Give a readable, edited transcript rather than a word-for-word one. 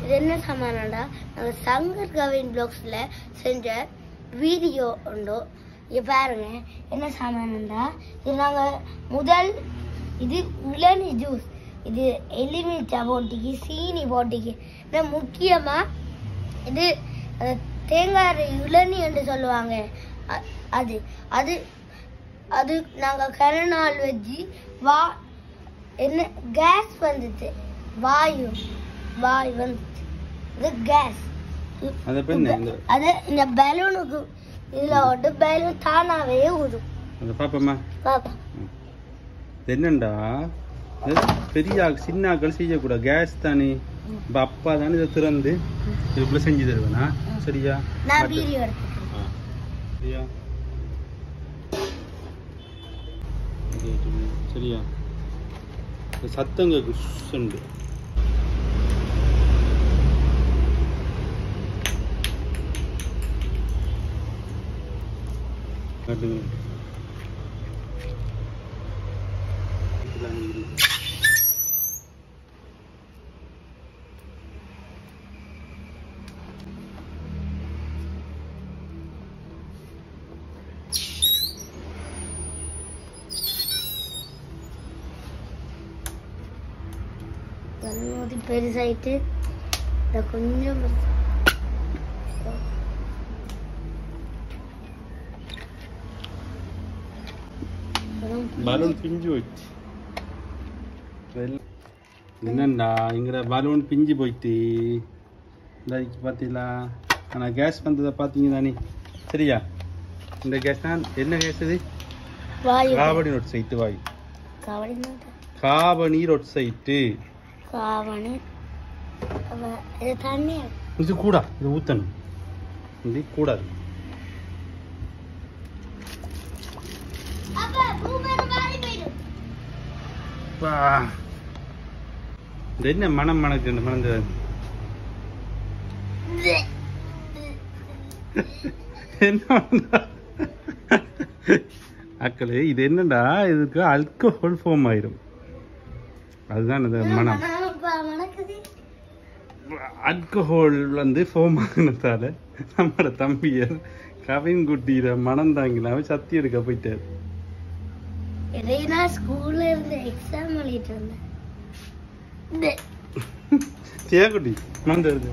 இது என்ன சாமானடா நாங்கள் சங்கர் கவின் பிளாக்ஸில் செஞ்ச வீடியோ உண்டோ. இங்கே பாருங்க என்ன சாமானண்டா, இது நாங்கள் முதல் இது இளநீ ஜூஸ், இது எலுமிச்சை போட்டிக்கு சீனி போட்டிக்கு, முக்கியமாக இது தேங்காய் இளநீ என்று சொல்லுவாங்க. அது அது அது நாங்கள் கரநாள் வச்சு என்ன கேஸ் வந்துச்சு, வாயு வந்துச்சு, இது கேஸ். அது இந்த பலூனுக்கு இதுல ஒரு பலூன் தானாவே ஊதும். பாப்பா என்னண்டா பெரிய சின்னாக்கள் செய்யக்கூடாது, கேஸ் தானே. இப்போ அப்பா தானே இதை திறந்து இதுக்குள்ள செஞ்சு தருவேனா? சரியா? நான் வீடியோ எடுத்துக்கிறேன். சரியா சரியா? சத்தங்க குஷண்டு காட்டுங்க. பெருசாயிட்டு கொஞ்சம் பலூன் பிஞ்சு போயிடுச்சு. என்னண்டா இங்கிற பலூன் பிஞ்சு போயிட்டு பார்த்தீங்களா? ஆனால் கேஸ் வந்ததை பார்த்தீங்க தானே? சரியா? இந்த கேஸ் தான் என்ன கேஸ்? இது காபனி ரொட் சைட்டு வாயு. காபனி ரொட் சைட்டு. இது கூட இது ஊத்தணும், இது கூடாது. என்ன மனம் மணக்கு மணந்து என்ன அக்களே, இது என்னடா, இதுக்கு ஆல்கஹால் ஃபார்ம் ஆயிரும். அதுதான் இது மனம். ஆல்கஹால் வந்து ஃபார்ம் ஆகினதால நம்மளோட தம்பியர் கவின் குட்டியில மனம் தாங்கினாவே சத்தி எடுக்க போயிட்டாரு. ஸ்கூல்ல இருந்து எக்ஸாம் எழுதிட்டு இருந்தேன். சேகுட்டி மறந்து வருது.